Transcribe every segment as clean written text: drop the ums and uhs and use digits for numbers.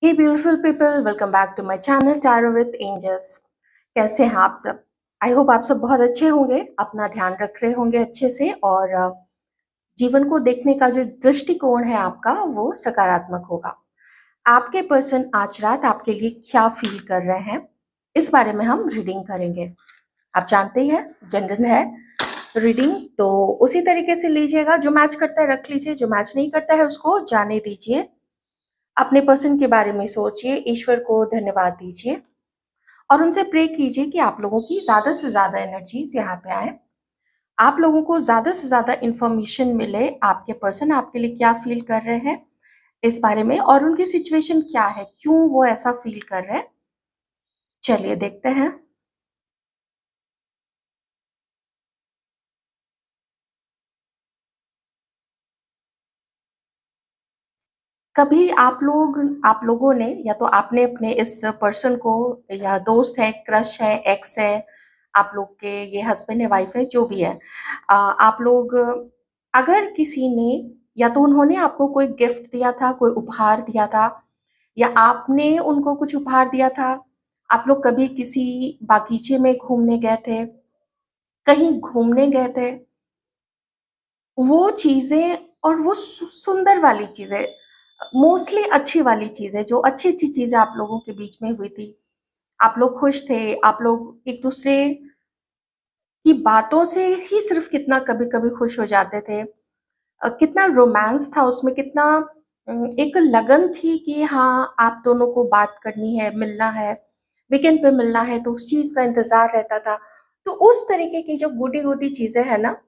Hey beautiful people, welcome back to my channel tarot with angels. कैसे हैं आप सब? आई होप आप सब बहुत अच्छे होंगे, अपना ध्यान रख रहे होंगे अच्छे से और जीवन को देखने का जो दृष्टिकोण है आपका वो सकारात्मक होगा। आपके पर्सन आज रात आपके लिए क्या फील कर रहे हैं, इस बारे में हम रीडिंग करेंगे। आप जानते ही हैं जनरल है रीडिंग, तो उसी तरीके से लीजिएगा। जो मैच करता है रख लीजिए, जो मैच नहीं करता है उसको जाने दीजिए। अपने पर्सन के बारे में सोचिए, ईश्वर को धन्यवाद दीजिए और उनसे प्रे कीजिए कि आप लोगों की ज़्यादा से ज़्यादा एनर्जीज यहाँ पे आए, आप लोगों को ज़्यादा से ज़्यादा इंफॉर्मेशन मिले, आपके पर्सन आपके लिए क्या फील कर रहे हैं इस बारे में और उनकी सिचुएशन क्या है, क्यों वो ऐसा फील कर रहे हैं। चलिए देखते हैं। कभी आप लोगों ने या तो आपने अपने इस पर्सन को, या दोस्त है, क्रश है, एक्स है, आप लोग के ये हस्बैंड है, वाइफ है, जो भी है, आप लोग, अगर किसी ने या तो उन्होंने आपको कोई गिफ्ट दिया था, कोई उपहार दिया था, या आपने उनको कुछ उपहार दिया था, आप लोग कभी किसी बागीचे में घूमने गए थे, कहीं घूमने गए थे, वो चीज़ें और वो सुंदर वाली चीज़ें, मोस्टली अच्छी वाली चीज़ें, जो अच्छी-अच्छी चीज़ें आप लोगों के बीच में हुई थी। आप लोग खुश थे, आप लोग एक-दूसरे की बातों से ही सिर्फ़ कितना कभी-कभी खुश हो जाते थे। कितना रोमांस था उसमें, कितना एक लगन थी कि हाँ, आप दोनों को बात करनी है, मिलना है, वीकेंड पे मिलना है, तो उस चीज़ का इंतज़ार रहता था। तो उस तरीके की जो गोटी-गोटी चीज़ें हैं ना,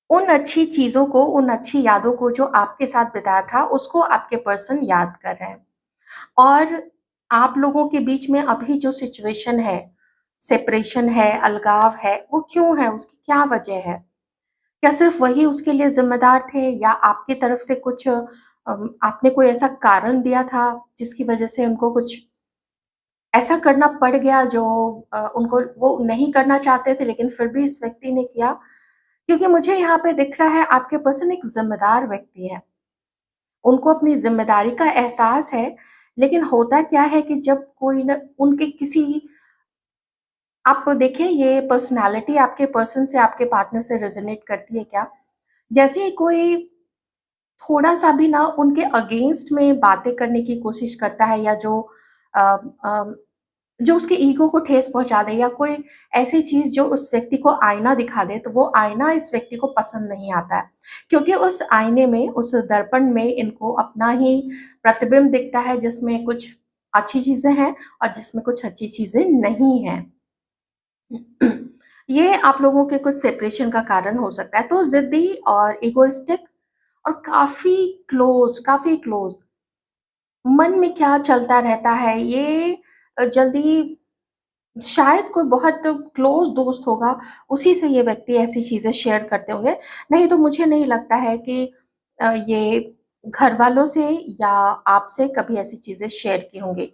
उन अच्छी चीज़ों को, उन अच्छी यादों को जो आपके साथ बिताया था, उसको आपके पर्सन याद कर रहे हैं। और आप लोगों के बीच में अभी जो सिचुएशन है, सेपरेशन है, अलगाव है, वो क्यों है? उसकी क्या वजह है? क्या सिर्फ़ वही उसके लिए ज़िम्मेदार थे, या आपकी तरफ से कुछ आपने कोई ऐसा कारण दिया था जिसकी वजह से उनको कुछ ऐसा करना पड़ गया जो उनको वो नहीं करना चाहते थे, लेकिन फिर भी इस व्यक्ति ने किया? क्योंकि मुझे यहाँ पे दिख रहा है आपके पर्सन एक ज़िम्मेदार व्यक्ति है। उनको अपनी ज़िम्मेदारी का एहसास है, लेकिन होता क्या है कि जब कोई न उनके किसी, आप देखिए ये पर्सनैलिटी आपके पर्सन से, आपके पार्टनर से रेज़ोनेट करती है क्या? जैसे ही कोई थोड़ा-सा भी ना उनके अगेंस्ट में बातें करने की कोशिश करता है, या अ अ, जो उसके ईगो को ठेस पहुँचा दे, या कोई ऐसी चीज़ जो उस व्यक्ति को आईना दिखा दे, तो वो आईना इस व्यक्ति को पसंद नहीं आता है। क्योंकि उस आईने में, उस दर्पण में इनको अपना ही प्रतिबिंब दिखता है, जिसमें कुछ अच्छी चीज़ें हैं और जिसमें कुछ अच्छी चीज़ें नहीं हैं। ये आप लोगों के कुछ सेपरेशन का कारण हो सकता है। तो ज़िद्दी और इगोइस्टिक और काफ़ी क्लोज़, मन में क्या चलता रहता है, ये जल्दी शायद कोई बहुत क्लोज़ दोस्त होगा, उसी से ये व्यक्ति ऐसी चीज़ें शेयर करते होंगे। नहीं तो मुझे नहीं लगता है कि ये घरवालों से या आपसे कभी ऐसी चीज़ें शेयर की होंगी।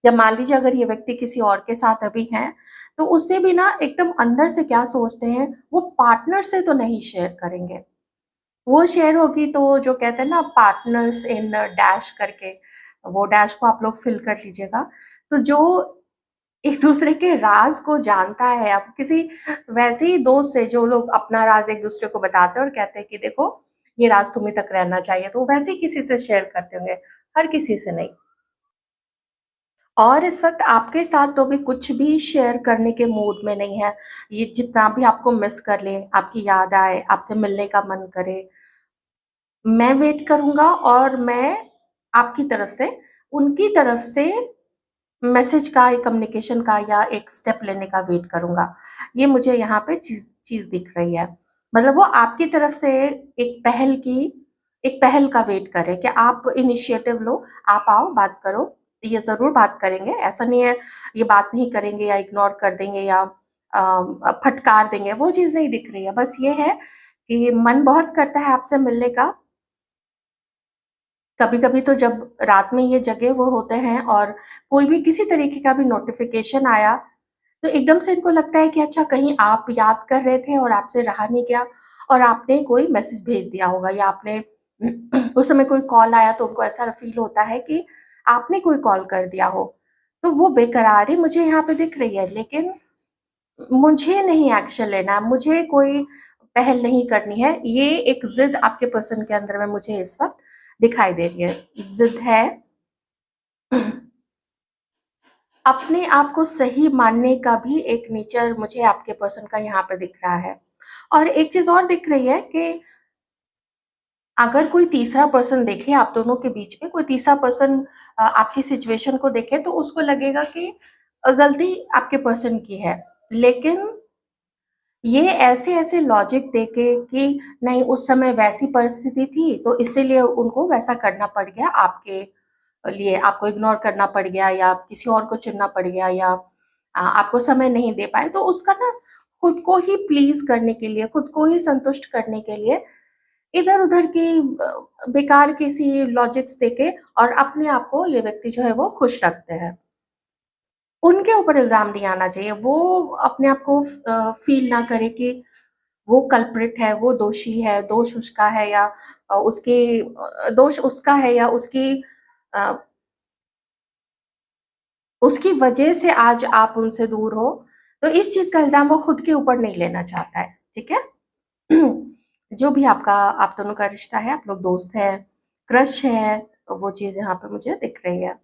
या मान लीजिए अगर ये व्यक्ति किसी और के साथ अभी हैं, तो उससे भी ना एकदम अंदर से क्या सोचते हैं, वो पार्टनर से तो नहीं शेयर करेंगे। वो शेयर होगी तो जो कहते हैं ना, पार्टनर्स इन डैश करके, वो डैश को आप लोग फिल कर लीजिएगा। तो जो एक-दूसरे के राज़ को जानता है, अब किसी वैसे ही दोस्त से जो लोग अपना राज़ एक-दूसरे को बताते हैं और कहते हैं कि देखो, ये राज़ तुम्हीं तक रहना चाहिए, तो वो वैसे ही किसी से शेयर करते होंगे, हर किसी से नहीं। और इस वक़्त आपके साथ तो अभी कुछ भी शेयर करने के मूड में नहीं है। ये जितना भी आपको मिस कर ले, आपकी याद आए, आपसे मिलने का मन करे, मैं वेट करूँगा और मैं आपकी तरफ से, उनकी तरफ से मैसेज का, एक कम्युनिकेशन का या एक स्टेप लेने का वेट करूँगा। ये मुझे यहाँ पे चीज़ चीज़ दिख रही है। मतलब वो आपकी तरफ से एक पहल का वेट कर रहे हैं कि आप इनिशिएटिव लो, आप आओ, बात करो। ये ज़रूर बात करेंगे, ऐसा नहीं है ये बात नहीं करेंगे या इग्नोर कर देंगे या फटकार देंगे, वो चीज़ नहीं दिख रही है। बस ये है कि मन बहुत करता है आपसे मिलने का। कभी-कभी तो जब रात में ये जगे हुए होते हैं और कोई भी किसी तरीके का भी नोटिफ़िकेशन आया, तो एकदम से इनको लगता है कि अच्छा, कहीं आप याद कर रहे थे और आपसे रहा नहीं गया और आपने कोई मैसेज भेज दिया होगा, या आपने उस समय कोई कॉल आया तो उनको ऐसा फ़ील होता है कि आपने कोई कॉल कर दिया हो। तो वो बेकरारी मुझे यहाँ पे दिख रही है, लेकिन मुझे नहीं एक्शन लेना है, मुझे कोई पहल नहीं करनी है। ये एक ज़िद आपके पर्सन के अंदर में मुझे इस वक़्त दिखाई दे रही है। ज़िद है अपने आप को सही मानने का भी एक नेचर मुझे आपके पर्सन का यहाँ पे दिख रहा है। और एक चीज़ और दिख रही है कि अगर कोई तीसरा पर्सन देखे आप दोनों के बीच में, कोई तीसरा पर्सन आपकी सिचुएशन को देखे तो उसको लगेगा कि गलती आपके पर्सन की है। लेकिन ये ऐसे-ऐसे लॉजिक देके कि नहीं उस समय वैसी परिस्थिति थी, तो इसीलिए उनको वैसा करना पड़ गया आपके लिए, आपको इग्नोर करना पड़ गया या किसी और को चुनना पड़ गया या आपको समय नहीं दे पाए। तो उसका ना खुद को ही प्लीज़ करने के लिए, खुद को ही संतुष्ट करने के लिए इधर-उधर की बेकार किसी लॉजिक्स देके और अपने आप को ये व्यक्ति जो है वो खुश रखते हैं। उनके ऊपर इल्ज़ाम नहीं आना चाहिए। वो अपने आप को फ़ील ना करे कि वो कल्प्रिट है, वो दोषी है, दोष उसका है या दोष उसका है या अ, उसकी वजह से आज आप उनसे दूर हो। तो इस चीज़ का इल्ज़ाम वो खुद के ऊपर नहीं लेना चाहता है, ठीक है? जो भी आप दोनों का रिश्ता है, आप लोग दोस्त हैं, क्रश है, वो चीज़ यहाँ पे मुझे दिख रही है।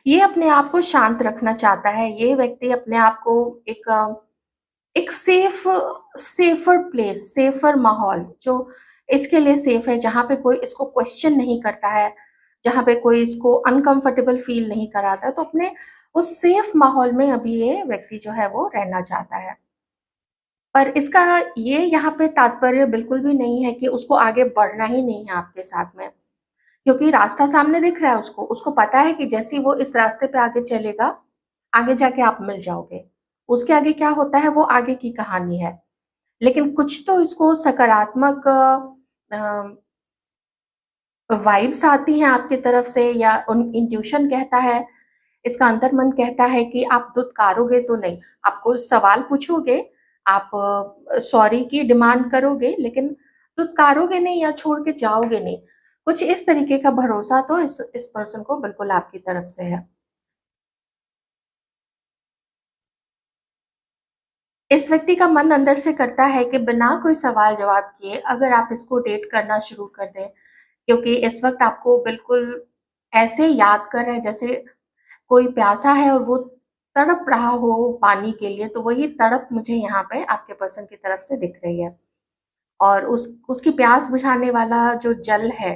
ये अपने आप को शांत रखना चाहता है, ये व्यक्ति अपने आप को एक एक सेफ़र प्लेस, सेफ़र माहौल जो इसके लिए सेफ़ है, जहाँ पे कोई इसको क्वेश्चन नहीं करता है, जहाँ पे कोई इसको अनकम्फ़र्टेबल फ़ील नहीं कराता है, तो अपने उस सेफ़ माहौल में अभी ये व्यक्ति जो है वो रहना चाहता है। पर इसका ये यहाँ पे तात्पर्य बिल्कुल भी नहीं है कि उसको आगे बढ़ना ही नहीं है आपके साथ में, क्योंकि रास्ता सामने दिख रहा है उसको। उसको पता है कि जैसे ही वो इस रास्ते पे आगे चलेगा, आगे जाके आप मिल जाओगे। उसके आगे क्या होता है वो आगे की कहानी है। लेकिन कुछ तो इसको सकारात्मक वाइब्स आती हैं आपकी तरफ से या उन इंट्यूशन कहता है, इसका अंतर्मन कहता है कि आप दुत्कारोगे तो नहीं, आप कुछ सवाल पूछोगे, आप सॉरी की डिमांड करोगे, लेकिन दुत्कारोगे नहीं या छोड़ के जाओगे नहीं। कुछ इस तरीके का भरोसा तो इस पर्सन को बिल्कुल आपकी तरफ से है। इस व्यक्ति का मन अंदर से करता है कि बिना कोई सवाल-जवाब किए अगर आप इसको डेट करना शुरू कर दें, क्योंकि इस वक़्त आपको बिल्कुल ऐसे याद कर रहा है जैसे कोई प्यासा है और वो तड़प रहा हो पानी के लिए, तो वही तड़प मुझे यहाँ पे आपके पर्सन की तरफ से दिख रही है। और उसकी प्यास बुझाने वाला जो जल है,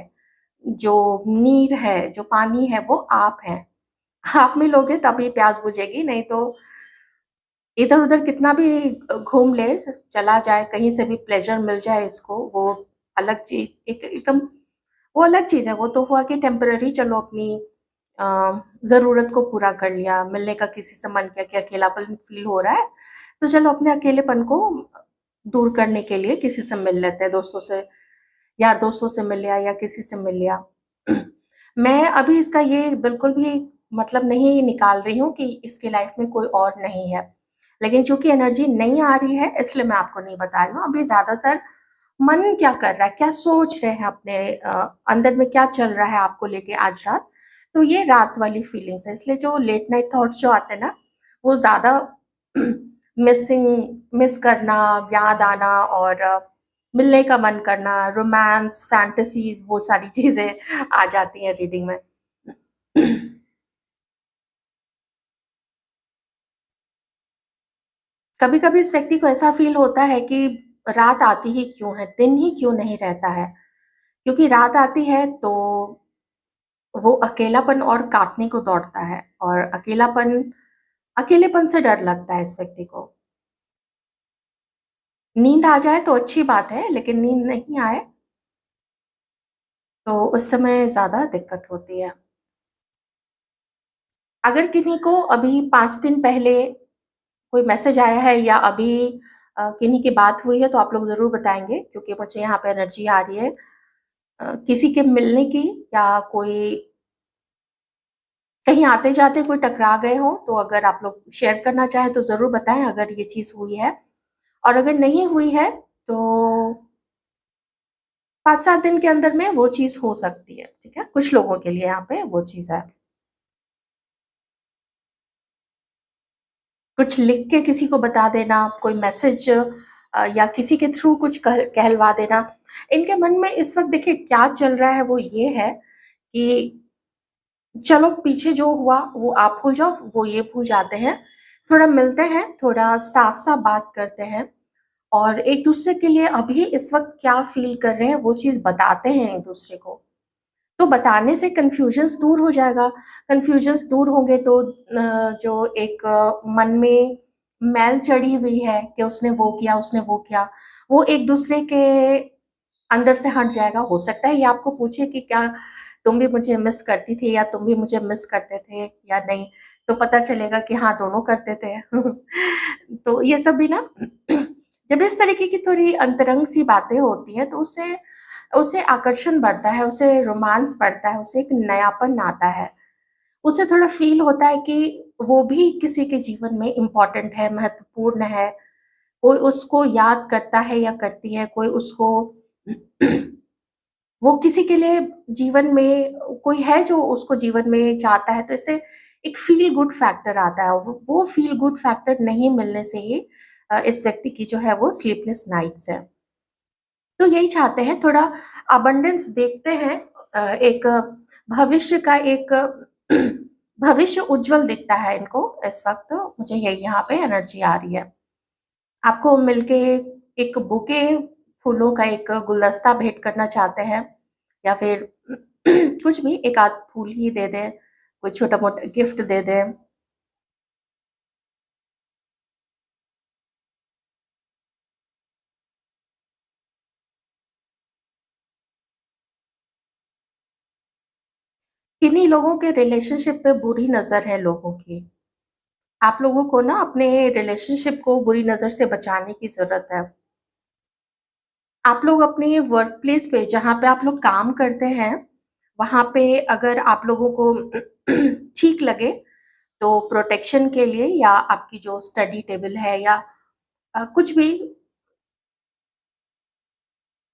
जो नीर है, जो पानी है, वो आप हैं। आप मिलोगे तभी प्यास बुझेगी, नहीं तो इधर-उधर कितना भी घूम ले, चला जाए, कहीं से भी प्लेज़र मिल जाए इसको, वो अलग चीज़ एक एकदम वो अलग चीज़ है, वो तो हुआ कि टेम्परेरी चलो अपनी अ, ज़रूरत को पूरा कर लिया, मिलने का किसी से मन किया कि अकेलापन फ़ील हो रहा है, तो चलो अपने अकेलेपन को दूर करने के लिए किसी से मिल लेते हैं, दोस्तों से, यार दोस्तों से मिल लिया या किसी से मिल लिया। मैं अभी इसका ये बिल्कुल भी मतलब नहीं निकाल रही हूँ कि इसकी लाइफ़ में कोई और नहीं है। लेकिन चूँकि एनर्जी नहीं आ रही है, इसलिए मैं आपको नहीं बता रही हूँ। अभी ज़्यादातर मन क्या कर रहा है, क्या सोच रहे हैं अपने अंदर में क्या चल रहा है आपको लेके आज रात, तो ये रात वाली फीलिंग्स है। इसलिए जो लेट नाइट थॉट्स जो आते हैं ना, वो ज़्यादा मिस करना, याद आना और मिलने का मन करना, रोमांस, फैंटेसीज़ वो सारी चीज़ें आ जाती हैं रीडिंग में। कभी-कभी इस व्यक्ति को ऐसा फ़ील होता है कि रात आती ही क्यों है, दिन ही क्यों नहीं रहता है? क्योंकि रात आती है तो वो अकेलापन और काटने को दौड़ता है और अकेलेपन से डर लगता है इस व्यक्ति को। नींद आ जाए तो अच्छी बात है, लेकिन नींद नहीं आए तो उस समय ज़्यादा दिक्कत होती है। अगर किन्हीं को अभी 5 दिन पहले कोई मैसेज आया है या अभी किन्हीं की बात हुई है तो आप लोग ज़रूर बताएँगे क्योंकि मुझे यहाँ पे एनर्जी आ रही है किसी के मिलने की या कोई कहीं आते-जाते कोई टकरा गए हों, तो अगर आप लोग शेयर करना चाहें तो ज़रूर बताएँ अगर ये चीज़ हुई है। और अगर नहीं हुई है, तो 5-7 दिन के अंदर में वो चीज़ हो सकती है, ठीक है? कुछ लोगों के लिए यहाँ पे वो चीज़ है। कुछ लिख के किसी को बता देना, कोई मैसेज या किसी के थ्रू कुछ कहलवा देना। इनके मन में इस वक़्त देखिए क्या चल रहा है वो ये है कि चलो पीछे जो हुआ वो आप भूल जाओ, वो ये भूल जाते हैं। थोड़ा मिलते हैं, थोड़ा साफ-साफ बात करते हैं और एक-दूसरे के लिए अभी इस वक़्त क्या फ़ील कर रहे हैं वो चीज़ बताते हैं एक-दूसरे को। तो बताने से कन्फ्यूजन्स दूर हो जाएगा। कन्फ्यूजन्स दूर होंगे तो जो एक मन में मैल चढ़ी हुई है कि उसने वो किया, उसने वो किया, वो एक-दूसरे के अंदर से हट जाएगा। हो सकता है ये आपको पूछे कि क्या तुम भी मुझे मिस करती थी या तुम भी मुझे मिस करते थे या नहीं? तो पता चलेगा कि हाँ, दोनों करते थे। तो ये सब भी ना जब इस तरीके की थोड़ी अंतरंग सी बातें होती हैं तो उससे उसे आकर्षण बढ़ता है, उसे रोमांस बढ़ता है, उसे एक नयापन आता है। उसे थोड़ा फ़ील होता है कि वो भी किसी के जीवन में इम्पोर्टेंट है, महत्वपूर्ण है। कोई उसको याद करता है या करती है, कोई उसको वो किसी के लिए जीवन में कोई है जो उसको जीवन में चाहता है, तो इससे एक फ़ील गुड फैक्टर आता है। वो फ़ील गुड फैक्टर नहीं मिलने से ही इस व्यक्ति की जो है वो स्लीपलेस नाइट्स है। तो यही चाहते हैं थोड़ा अबंडेंस देखते हैं एक भविष्य का एक भविष्य उज्ज्वल दिखता है इनको इस वक़्त मुझे यही यहाँ पे एनर्जी आ रही है। आपको मिलके एक बुके फूलों का एक गुलदस्ता भेंट करना चाहते हैं या फिर कुछ भी एक आध फूल ही दे दें, कोई छोटा-मोटा गिफ्ट दे दें। किन्हीं लोगों के रिलेशनशिप पे बुरी नज़र है लोगों की। आप लोगों को ना अपने रिलेशनशिप को बुरी नज़र से बचाने की ज़रूरत है। आप लोग अपने वर्क प्लेस पे जहाँ पे आप लोग काम करते हैं, वहाँ पे अगर आप लोगों को ठीक लगे, तो प्रोटेक्शन के लिए या आपकी जो स्टडी टेबल है या कुछ भी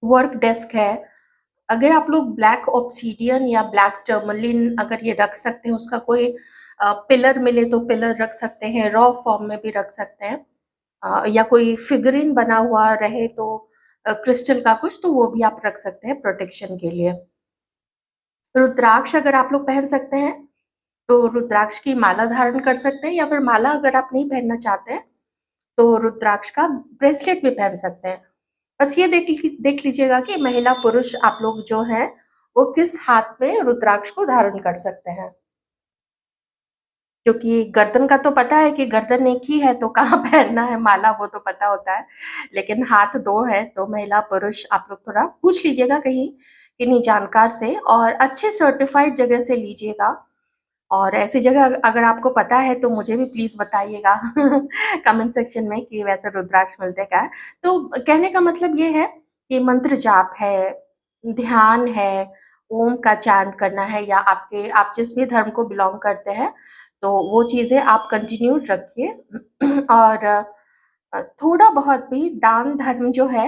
वर्क डेस्क है, अगर आप लोग ब्लैक ऑब्सिडियन या ब्लैक टर्मलिन अगर ये रख सकते हैं, उसका कोई पिलर मिले तो पिलर रख सकते हैं, रॉ फॉर्म में भी रख सकते हैं। या कोई फिगरिन बना हुआ रहे तो क्रिस्टल का कुछ तो वो भी आप रख सकते हैं प्रोटेक्शन के लिए। रुद्राक्ष अगर आप लोग पहन सकते हैं, तो रुद्राक्ष की माला धारण कर सकते हैं या फिर माला अगर आप नहीं पहनना चाहते हैं, तो रुद्राक्ष का ब्रेसलेट भी पहन सकते हैं। बस ये देख लीजिएगा कि महिला पुरुष आप लोग जो हैं, वो किस हाथ में रुद्राक्ष को धारण कर सकते हैं। क्योंकि गर्दन का तो पता है कि गर्दन एक ही है तो कहाँ पहनना है माला वो तो पता होता है। लेकिन हाथ 2 हैं तो महिला-पुरुष आप लोग थोड़ा पूछ लीजिएगा कहीं किन्हीं जानकार से और अच्छे सर्टिफ़ाइड जगह से लीजिएगा। और ऐसी जगह अगर आपको पता है तो मुझे भी प्लीज़ बताइएगा कमेंट सेक्शन में कि वैसे रुद्राक्ष मिलते क्या है। तो कहने का मतलब ये है कि मंत्र जाप है, ध्यान है, ओम का चैंट करना है या आपके आप जिस भी धर्म को बिलॉन्ग करते हैं, तो वो चीज़ें आप कंटिन्यू रखिए और थोड़ा बहुत भी दान धर्म जो है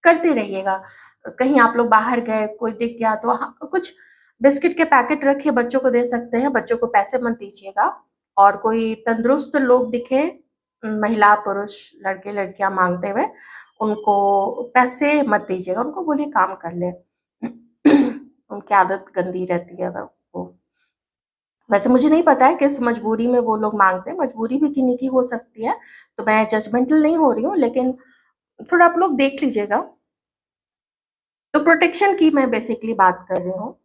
करते रहिएगा। कहीं आप लोग बाहर गए, कोई दिख गया तो कुछ बिस्किट के पैकेट रखिए बच्चों को दे सकते हैं, बच्चों को पैसे मत दीजिएगा और कोई तंदुरुस्त लोग दिखे महिला, पुरुष, लड़के-लड़कियाँ माँगते हुए, उनको पैसे मत दीजिएगा, उनको बोलिए काम कर ले। उनकी आदत गंदी रहती है वो। वैसे मुझे नहीं पता है किस मजबूरी में वो लोग माँगते हैं, मजबूरी भी किन्हीं की हो सकती है, तो मैं जजमेंटल नहीं हो रही हूँ, लेकिन थोड़ा आप लोग देख लीजिएगा। तो प्रोटेक्शन की मैं बेसिकली बात कर रही हूँ।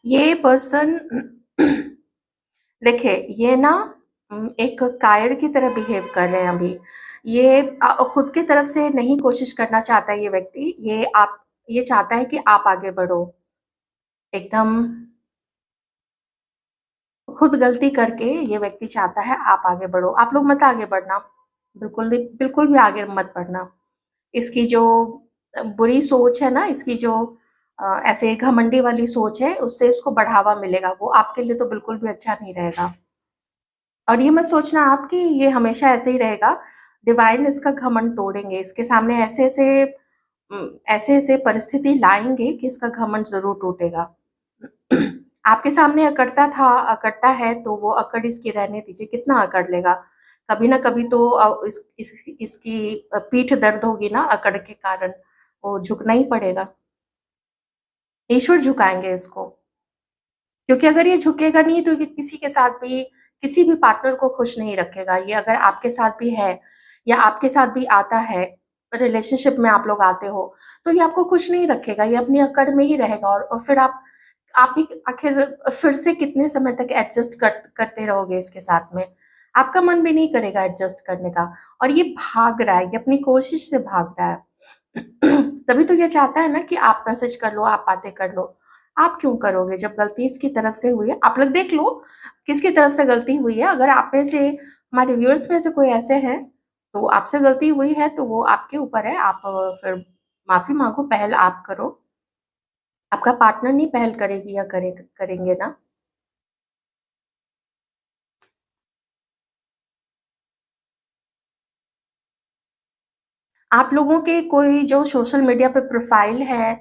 ये पर्सन देखिए, ये ना एक कायर की तरह बिहेव कर रहे हैं अभी। ये खुद की तरफ से नहीं कोशिश करना चाहता है ये व्यक्ति, ये चाहता है कि आप आगे बढ़ो। एकदम खुद गलती करके ये व्यक्ति चाहता है आप आगे बढ़ो। आप लोग मत आगे बढ़ना, बिल्कुल भी आगे मत बढ़ना। इसकी जो बुरी सोच है ना, इसकी जो ऐसे घमंडी वाली सोच है, उससे उसको बढ़ावा मिलेगा। वो आपके लिए तो बिल्कुल भी अच्छा नहीं रहेगा। और ये मत सोचना आप कि ये हमेशा ऐसे ही रहेगा। डिवाइन इसका घमंड तोड़ेंगे, इसके सामने ऐसे-ऐसे परिस्थिति लाएँगे कि इसका घमंड ज़रूर टूटेगा। आपके सामने अकड़ता है तो वो अकड़ इसकी रहने दीजिए, कितना अकड़ लेगा? कभी ना कभी तो इसकी पीठ दर्द होगी ना अकड़ के कारण, वो झुकना ही पड़ेगा। ईश्वर झुकाएँगे इसको। क्योंकि अगर ये झुकेगा नहीं तो ये किसी भी पार्टनर को खुश नहीं रखेगा। ये अगर आपके साथ भी है या आपके साथ भी आता है, रिलेशनशिप में आप लोग आते हो, तो ये आपको खुश नहीं रखेगा, ये अपनी अकड़ में ही रहेगा और फिर आप ही आखिर फिर से कितने समय तक एडजस्ट करते रहोगे इसके साथ में? आपका मन भी नहीं करेगा एडजस्ट करने का और ये भाग रहा है, ये अपनी कोशिश से भाग रहा है। तभी तो ये चाहता है ना कि आप मैसेज कर लो, आप बातें कर लो। आप क्यों करोगे जब गलती इसकी तरफ से हुई है? आप लोग देख लो किसकी तरफ से गलती हुई है। अगर आप में से हमारे व्यूअर्स में से कोई ऐसे हैं, तो आपसे गलती हुई है तो वो आपके ऊपर है। आप फिर माफ़ी माँगो, पहल आप करो। आपका पार्टनर नहीं पहल करेगी या करेंगे ना। आप लोगों के कोई जो सोशल मीडिया पे प्रोफाइल है,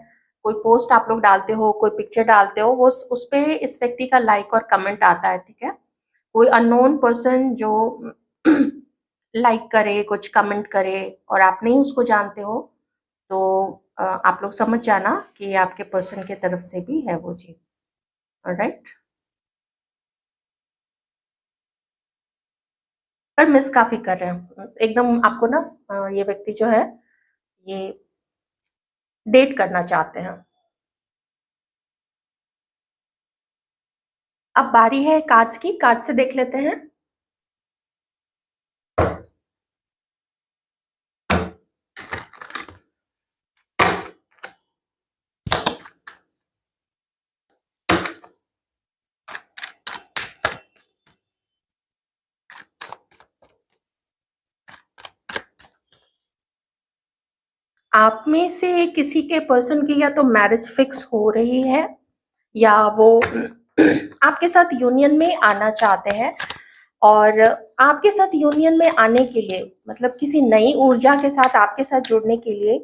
कोई पोस्ट आप लोग डालते हो, कोई पिक्चर डालते हो, वो उसपे इस व्यक्ति का लाइक और कमेंट आता है, ठीक है? कोई अननोन पर्सन जो लाइक करे, कुछ कमेंट करे और आप नहीं उसको जानते हो, तो आप लोग समझ जाना कि ये आपके पर्सन की तरफ से भी है वो चीज़। ऑलराइट? पर मिस काफ़ी कर रहे हैं। एकदम आपको ना ये व्यक्ति जो है, ये डेट करना चाहते हैं। अब बारी है कार्ड्स की, कार्ड से देख लेते हैं। आप में से किसी के पर्सन की या तो मैरिज फिक्स हो रही है या वो आपके साथ यूनियन में आना चाहते हैं और आपके साथ यूनियन में आने के लिए मतलब किसी नई ऊर्जा के साथ आपके साथ जुड़ने के लिए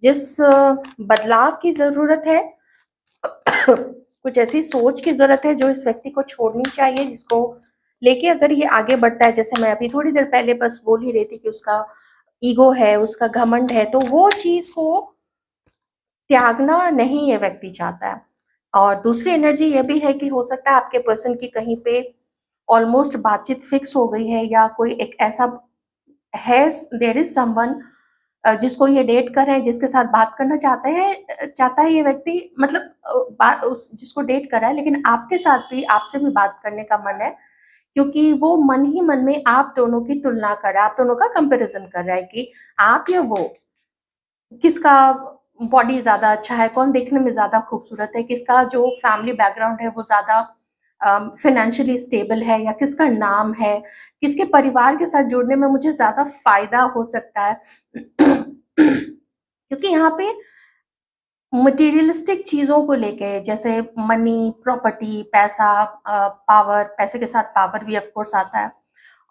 जिस बदलाव की ज़रूरत है, कुछ ऐसी सोच की ज़रूरत है जो इस व्यक्ति को छोड़नी चाहिए, जिसको लेके अगर ये आगे बढ़ता है, जैसे मैं अभी थोड़ी देर पहले बस बोल ही रही थी कि उसका ईगो है, उसका घमंड है, तो वो चीज़ को त्यागना नहीं ये व्यक्ति चाहता है। और दूसरी एनर्जी ये भी है कि हो सकता है आपके पर्सन की कहीं पे ऑलमोस्ट बातचीत फिक्स हो गई है या कोई एक ऐसा है, देयर इज समवन जिसको ये डेट कर रहे हैं, जिसके साथ बात करना चाहता है ये व्यक्ति, मतलब बात उस जिसको डेट कर रहा है, लेकिन आपके साथ भी आपसे भी बात करने का मन है, क्योंकि वो मन ही मन में आप दोनों की तुलना कर रहा है, आप दोनों का कंपैरिजन कर रहा है कि आप या वो, किसका बॉडी ज़्यादा अच्छा है, कौन देखने में ज़्यादा खूबसूरत है, किसका जो फैमिली बैकग्राउंड है वो ज़्यादा फाइनेंशियली स्टेबल है या किसका नाम है, किसके परिवार के साथ जुड़ने में मुझे ज़्यादा फ़ायदा हो सकता है। क्योंकि यहाँ पे मटेरियलिस्टिक चीज़ों को लेके जैसे मनी, प्रॉपर्टी, पैसा, पावर, पैसे के साथ पावर भी ऑफ कोर्स आता है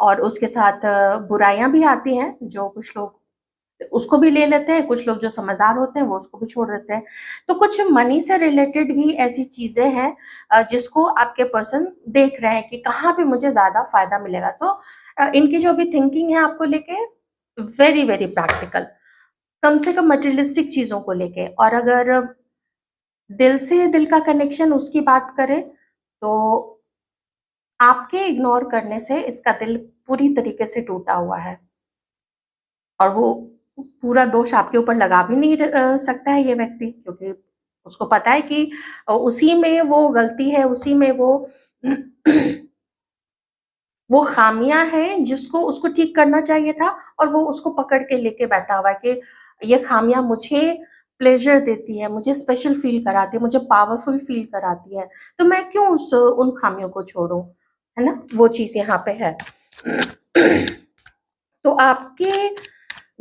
और उसके साथ बुराइयाँ भी आती हैं, जो कुछ लोग उसको भी ले लेते हैं, कुछ लोग जो समझदार होते हैं वो उसको भी छोड़ देते हैं। तो कुछ मनी से रिलेटेड भी ऐसी चीज़ें हैं जिसको आपके पर्सन देख रहे हैं कि कहाँ पे मुझे ज़्यादा फ़ायदा मिलेगा। तो इनकी जो भी थिंकिंग है आपको लेके वेरी, वेरी प्रैक्टिकल, कम से कम मटेरियलिस्टिक चीज़ों को लेके, और अगर दिल से दिल का कनेक्शन उसकी बात करें, तो आपके इग्नोर करने से इसका दिल पूरी तरीके से टूटा हुआ है। और वो पूरा दोष आपके ऊपर लगा भी नहीं सकता है ये व्यक्ति, क्योंकि उसको पता है कि उसी में वो गलती है, उसी में वो वो खामियाँ हैं जिसको उसको ठीक करना चाहिए था और वो उसको पकड़ के लेके बैठा हुआ है कि ये खामियाँ मुझे प्लेज़र देती है, मुझे स्पेशल फ़ील कराती है, मुझे पावरफुल फ़ील कराती है, तो मैं क्यों उस उन खामियों को छोड़ूँ, है ना? वो चीज़ यहाँ पे है। तो आपके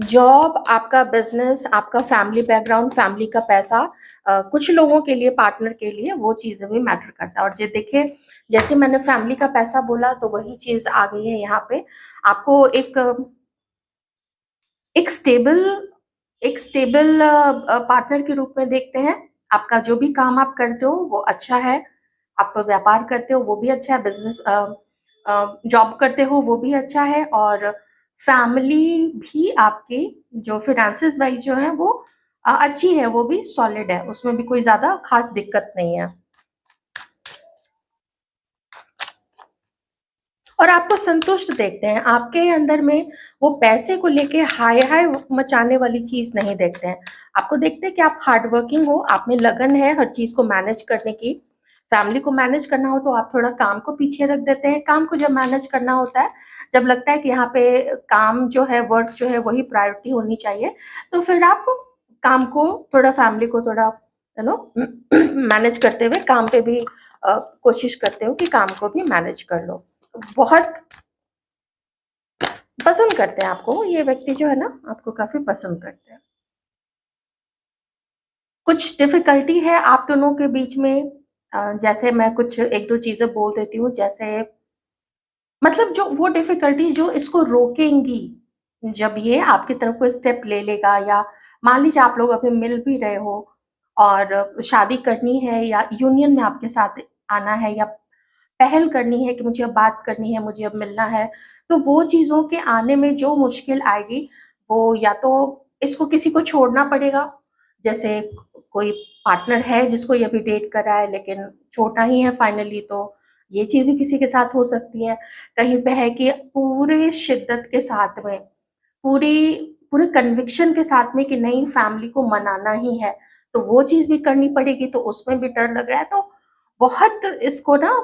जॉब, आपका बिज़नेस, आपका फैमिली बैकग्राउंड, फैमिली का पैसा कुछ लोगों के लिए, पार्टनर के लिए वो चीज़ें भी मैटर करता है और जे देखिए, जैसे मैंने फैमिली का पैसा बोला तो वही चीज़ आ गई है यहाँ पे। आपको एक स्टेबल एक स्टेबल पार्टनर के रूप में देखते हैं। आपका जो भी काम आप करते हो वो अच्छा है, आप व्यापार करते हो वो भी अच्छा है, बिज़नेस जॉब करते हो वो भी अच्छा है और फैमिली भी आपकी जो फ़ाइनेंसेस वाइज़ जो है वो अच्छी है, वो भी सॉलिड है, उसमें भी कोई ज़्यादा ख़ास दिक्कत नहीं है। और आपको संतुष्ट देखते हैं, आपके अंदर में वो पैसे को लेके हाय-हाय मचाने वाली चीज़ नहीं देखते हैं। आपको देखते हैं कि आप हार्ड वर्किंग हो, आप में लगन है हर चीज़ को मैनेज करने की। फैमिली को मैनेज करना हो तो आप थोड़ा काम को पीछे रख देते हैं। काम को जब मैनेज करना होता है, जब लगता है कि यहाँ पे काम जो है, वर्क जो है वही प्रायोरिटी होनी चाहिए, तो फिर आप काम को थोड़ा फैमिली को थोड़ा यू नो मैनेज करते हुए काम पे भी कोशिश करते हो कि काम को भी मैनेज कर लो। बहुत पसंद करते हैं आपको, ये व्यक्ति जो है ना आपको काफ़ी पसंद करते हैं। कुछ डिफ़िकल्टी है आप दोनों के बीच में जैसे मैं कुछ 1-2 चीज़ें बोल देती हूँ, जैसे मतलब जो वो डिफ़िकल्टी जो इसको रोकेंगी, जब ये आपकी तरफ कोई स्टेप ले लेगा या मान लीजिए आप लोग अभी मिल भी रहे हो और शादी करनी है या यूनियन में आपके साथ आना है या पहल करनी है कि मुझे अब बात करनी है, मुझे अब मिलना है, तो वो चीज़ों के आने में जो मुश्किल आएगी, वो या तो इसको किसी को छोड़ना पड़ेगा, जैसे कोई पार्टनर है जिसको ये अभी डेट कर रहा है लेकिन छोड़ना ही है फाइनली तो ये चीज़ भी किसी के साथ हो सकती है। कहीं पे है कि पूरे शिद्दत के साथ में, पूरी पूरे कन्विक्शन के साथ में कि नहीं फैमिली को मनाना ही है, तो वो चीज़ भी करनी पड़ेगी, तो उसमें भी डर लग रहा है, तो बहुत इसको ना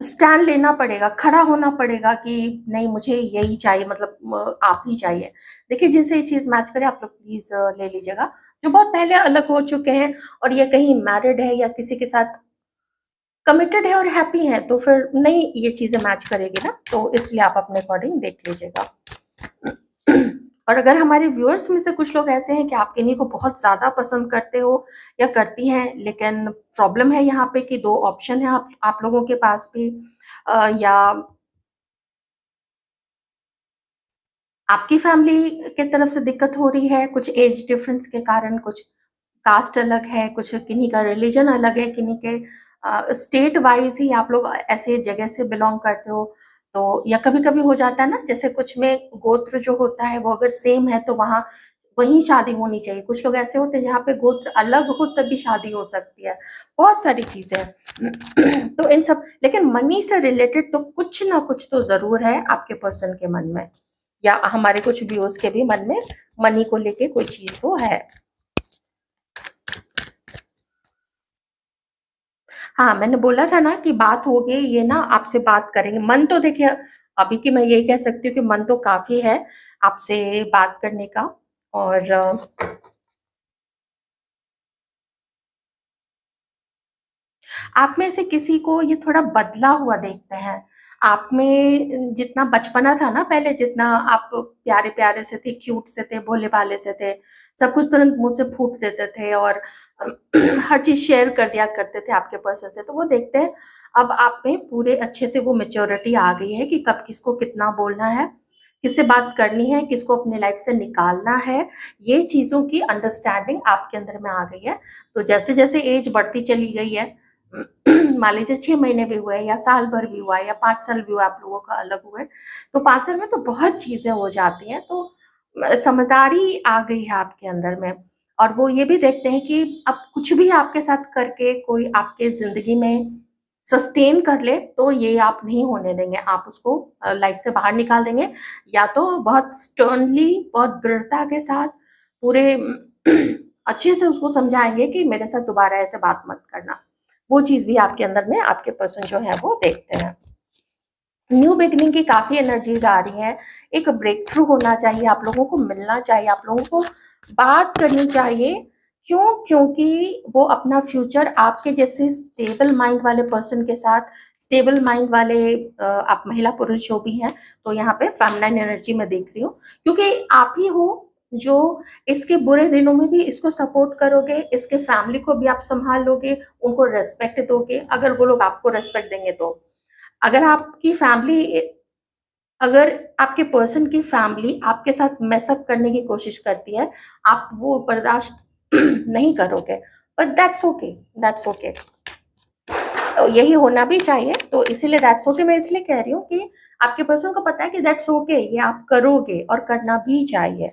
स्टैंड लेना पड़ेगा, खड़ा होना पड़ेगा कि नहीं मुझे यही चाहिए मतलब आप ही चाहिए। देखिए जिनसे ये चीज़ मैच करे आप लोग प्लीज़ ले लीजिएगा। जो बहुत पहले अलग हो चुके हैं और ये कहीं मैरिड है या किसी के साथ कमिटेड है और हैप्पी हैं, तो फिर नहीं ये चीज़ें मैच करेगी ना, तो इसलिए आप अपने अकॉर्डिंग देख लीजिएगा। और अगर हमारे व्यूअर्स में से कुछ लोग ऐसे हैं कि आप किन्हीं को बहुत ज़्यादा पसंद करते हो या करती हैं, लेकिन प्रॉब्लम है यहाँ पे कि 2 ऑप्शन है आप लोगों के पास भी या आपकी फैमिली की तरफ से दिक्कत हो रही है, कुछ एज डिफरेंस के कारण, कुछ कास्ट अलग है, कुछ किन्हीं का रिलीजन अलग है, किन्हीं के स्टेट वाइज़ ही आप लोग ऐसे जगह से बिलॉन्ग करते हो, तो या कभी-कभी हो जाता है ना, जैसे कुछ में गोत्र जो होता है वो अगर सेम है तो वहाँ वहीं शादी होनी चाहिए। कुछ लोग ऐसे होते हैं जहाँ पे गोत्र अलग हो तब भी शादी हो सकती है। बहुत सारी चीज़ें हैं। तो इन सब लेकिन मनी से रिलेटेड तो कुछ ना कुछ तो ज़रूर है आपके पर्सन के मन में या हमारे कुछ व्यूअर्स के भी मन में मनी को लेके कोई चीज़ तो है। हाँ, मैंने बोला था ना कि बात होगी, ये ना आपसे बात करेंगे। मन तो देखिए अभी की मैं यही कह सकती हूँ कि मन तो काफ़ी है आपसे बात करने का और आप में से किसी को ये थोड़ा बदला हुआ देखते हैं। आप में जितना बचपना था ना पहले, जितना आप प्यारे-प्यारे से थे, क्यूट से थे, भोले-भाले से थे, सब कुछ तुरंत मुँह से फूट देते थे और हर चीज़ शेयर कर दिया करते थे आपके पर्सन से। तो वो देखते हैं अब आप में पूरे अच्छे से वो मैच्योरिटी आ गई है कि कब किसको कितना बोलना है, किससे बात करनी है, किसको अपनी लाइफ़ से निकालना है, ये चीज़ों की अंडरस्टैंडिंग आपके अंदर में आ गई है। तो जैसे-जैसे ऐज बढ़ती चली गई है मान लीजिए 6 महीने भी हुए या साल भर भी हुआ या 5 साल भी हुआ आप लोगों का अलग हुए, तो 5 साल में तो बहुत चीज़ें हो जाती हैं, तो समझदारी आ गई है आपके अंदर में और वो ये भी देखते हैं कि अब कुछ भी आपके साथ करके कोई आपके ज़िंदगी में सस्टेन कर ले, तो ये आप नहीं होने देंगे, आप उसको लाइफ़ से बाहर निकाल देंगे या तो बहुत स्टर्नली, बहुत दृढ़ता के साथ पूरे अच्छे से उसको समझाएँगे कि मेरे साथ दोबारा ऐसे बात मत करना। वो चीज़ भी आपके अंदर में आपके पर्सन जो है वो देखते हैं। न्यू बिगिनिंग की काफ़ी एनर्जीज़ आ रही हैं, एक ब्रेक थ्रू होना चाहिए, आप लोगों को मिलना चाहिए, आप लोगों को बात करनी चाहिए। क्यों? क्योंकि वो अपना फ्यूचर आपके जैसे स्टेबल माइंड वाले पर्सन के साथ, स्टेबल माइंड वाले आप महिला पुरुष जो भी हैं, तो यहाँ पे फेमिनाइन एनर्जी मैं देख रही हूँ, क्योंकि आप ही हो जो इसके बुरे दिनों में भी इसको सपोर्ट करोगे, इसके फैमिली को भी आप सँभाल लोगे, उनको रिस्पेक्ट दोगे, अगर वो लोग आपको रिस्पेक्ट देंगे तो। अगर आपकी फैमिली अगर आपके पर्सन की फैमिली आपके साथ मेसअप करने की कोशिश करती है, आप वो बर्दाश्त नहीं करोगे, but that's okay, that's okay. तो यही होना भी चाहिए, तो इसीलिए दैट्स ओके मैं इसलिए कह रही हूँ कि आपके पर्सन को पता है कि दैट्स ओके, ये आप करोगे और करना भी चाहिए।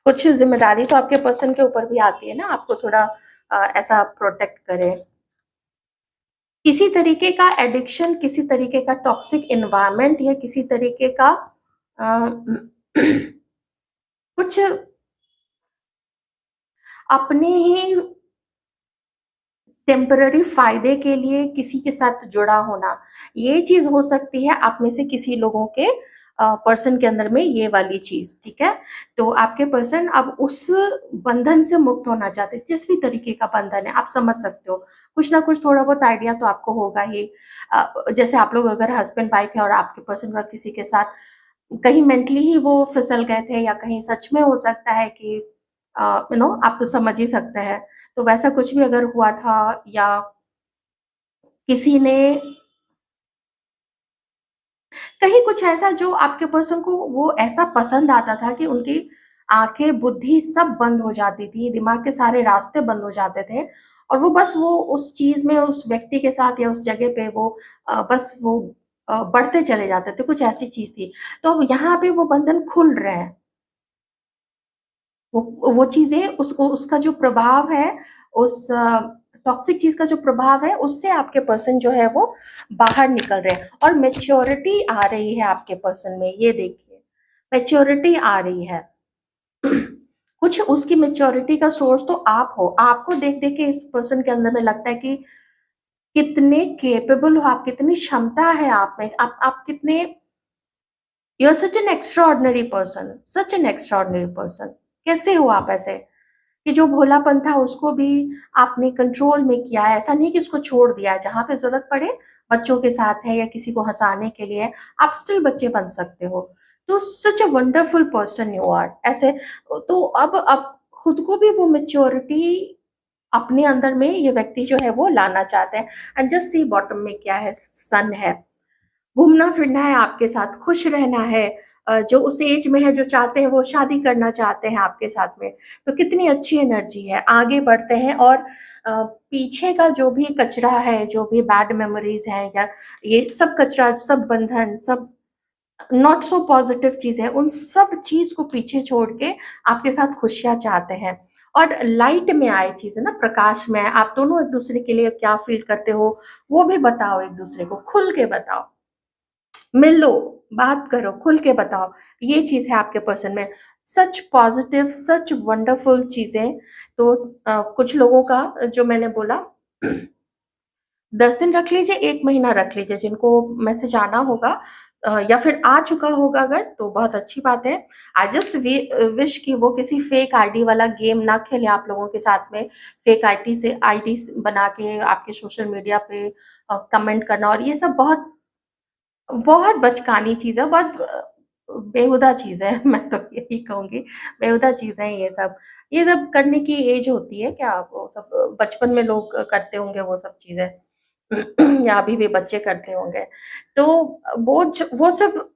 कुछ ज़िम्मेदारी तो आपके पर्सन के ऊपर भी आती है ना, आपको थोड़ा ऐसा प्रोटेक्ट करें। किसी तरीके का एडिक्शन, किसी तरीके का टॉक्सिक एनवायरनमेंट या किसी तरीके का कुछ अपने ही टेम्पररी फायदे के लिए किसी के साथ जुड़ा होना, ये चीज हो सकती है आप में से किसी लोगों के पर्सन के अंदर में, ये वाली चीज, ठीक है। तो आपके पर्सन अब उस बंधन से मुक्त होना चाहते हैं, जिस भी तरीके का बंधन है, आप समझ सकते हो, कुछ ना कुछ थोड़ा बहुत आइडिया तो आपको होगा ही। जैसे आप लोग अगर हस्बैंड वाइफ है और आपके पर्सन का किसी के साथ कहीं मेंटली ही वो फिसल गए थे, या कहीं सच में हो सकता है कि आप तो समझ ही सकते हैं। तो वैसा कुछ भी अगर हुआ था, या किसी ने कहीं कुछ ऐसा जो आपके पर्सन को वो ऐसा पसंद आता था कि उनकी आँखें, बुद्धि सब बंद हो जाती थी, दिमाग के सारे रास्ते बंद हो जाते थे, और वो बस वो उस चीज़ में, उस व्यक्ति के साथ या उस जगह पे वो बस वो बढ़ते चले जाते थे, कुछ ऐसी चीज़ थी। तो अब यहाँ पे वो बंधन खुल रहे हैं। वो चीज़ें, उसको उसका जो प्रभाव है, उस टॉक्सिक चीज़ का जो प्रभाव है, उससे आपके पर्सन जो है वो बाहर निकल रहे हैं, और मैच्योरिटी आ रही है आपके पर्सन में, ये देखिए, मैच्योरिटी आ रही है। कुछ उसकी मैच्योरिटी का सोर्स तो आप हो, आपको देख-देख के इस पर्सन के अंदर में लगता है कि कितने कैपेबल हो आप, कितनी क्षमता है आप में, आप कितने, you are such an extraordinary person, such an extraordinary person. कैसे हो आप ऐसे? कि जो भोलापन था उसको भी आपने कंट्रोल में किया है, ऐसा नहीं कि उसको छोड़ दिया है, जहाँ पे ज़रूरत पड़े बच्चों के साथ है या किसी को हँसाने के लिए, आप स्टिल बच्चे बन सकते हो। तो such a wonderful person you are, ऐसे। तो अब खुद को भी वो मैच्योरिटी अपने अंदर में ये व्यक्ति जो है वो लाना चाहते हैं, एंड जस्ट सी बॉटम में क्या है, सन है। घूमना-फिरना है आपके साथ, खुश रहना है, जो उस एज में है, जो चाहते हैं वो शादी करना चाहते हैं आपके साथ में, तो कितनी अच्छी एनर्जी है, आगे बढ़ते हैं, और पीछे का जो भी कचरा है, जो भी बैड मेमोरीज़ हैं, या ये सब कचरा, सब बंधन, सब नॉट सो पॉज़िटिव चीज़ें, उन सब चीज़ को पीछे छोड़ के आपके साथ खुशियाँ चाहते हैं, और लाइट में आए चीज़ें ना, प्रकाश में आए, आप दोनों एक-दूसरे के लिए क्या फ़ील करते हो, वो भी बताओ एक-दूसरे को, खुल के बताओ। मिलो, बात करो, खुल के बताओ, ये चीज़ है आपके पर्सन में। सच पॉज़िटिव, सच वंडरफुल चीज़ें। तो कुछ लोगों का जो मैंने बोला 10 दिन रख लीजिए, 1 महीना रख लीजिए, जिनको मैसेज आना होगा या फिर आ चुका होगा अगर, तो बहुत अच्छी बात है। आई जस्ट विश कि वो किसी फेक आईडी वाला गेम ना खेलें आप लोगों के साथ में, फेक आईडी बना के आपके सोशल मीडिया पे कमेंट करना, और ये सब बहुत बहुत बचकानी चीज़ है, बहुत बेहुदा चीज़ है। मैं तो यही कहूँगी, बेहुदा चीज़ है ये सब। ये सब करने की एज होती है क्या? वो सब बचपन में लोग करते होंगे वो सब चीज़ें। या अभी भी बच्चे करते होंगे। तो वो सब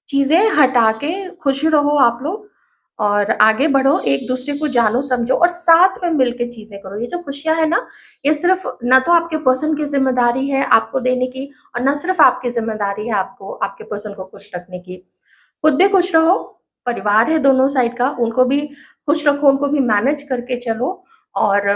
चीज़ें हटा के खुश रहो आप लोग, और आगे बढ़ो, एक-दूसरे को जानो, समझो, और साथ में मिल के चीज़ें करो। ये जो खुशियाँ हैं ना, ये सिर्फ़ ना तो आपके पर्सन की ज़िम्मेदारी है आपको देने की, और ना सिर्फ़ आपकी ज़िम्मेदारी है आपको आपके पर्सन को खुश रखने की। खुद भी खुश रहो, परिवार है दोनों साइड का, उनको भी खुश रखो, उनको भी मैनेज करके चलो, और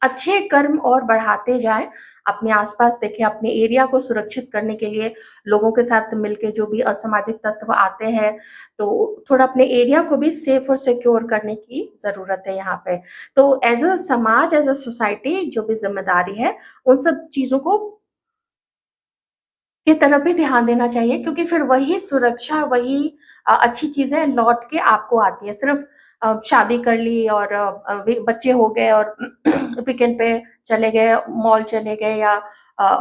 अच्छे कर्म और बढ़ाते जाएँ, अपने आस-पास देखें, अपने एरिया को सुरक्षित करने के लिए लोगों के साथ मिलके जो भी असामाजिक तत्व आते हैं, तो थोड़ा अपने एरिया को भी सेफ और सिक्योर करने की ज़रूरत है यहाँ पे। तो एज़ अ समाज, एज़ अ सोसाइटी जो भी ज़िम्मेदारी है, उन सब चीज़ों को की तरफ भी ध्यान देना चाहिए क्योंकि फिर वही सुरक्षा, वही अच्छी चीज़ें लौट के आपको आती हैं। सिर्फ़ शादी कर ली और वे बच्चे हो गए और वीकेंड पे चले गए, मॉल चले गए या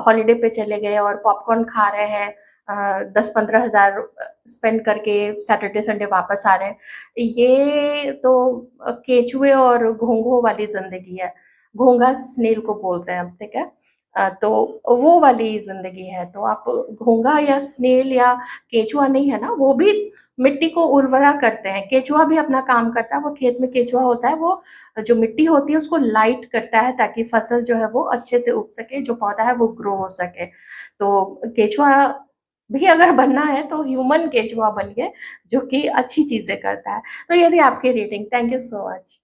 हॉलिडे पे चले गए और पॉपकॉर्न खा रहे हैं 10-15 हज़ार स्पेंड करके सैटरडे, संडे वापस आ रहे हैं। ये तो केचुए और घोंघों वाली ज़िंदगी है। घोंघा स्नेल को बोलते हैं, ठीक है? तो वो वाली ज़िंदगी है, तो आप घोंघा या स्नेल या केंचुआ नहीं है ना, वो भी मिट्टी को उर्वरा करते हैं। केंचुआ भी अपना काम करता है, वो खेत में केंचुआ होता है, वो जो मिट्टी होती है उसको लाइट करता है ताकि फसल जो है वो अच्छे से उग सके, जो पौधा है वो ग्रो हो सके। तो केंचुआ भी अगर बनना है तो ह्यूमन केंचुआ बनिए, जो कि अच्छी चीज़ें करता है। तो ये थी आपकी reading. Thank you so much.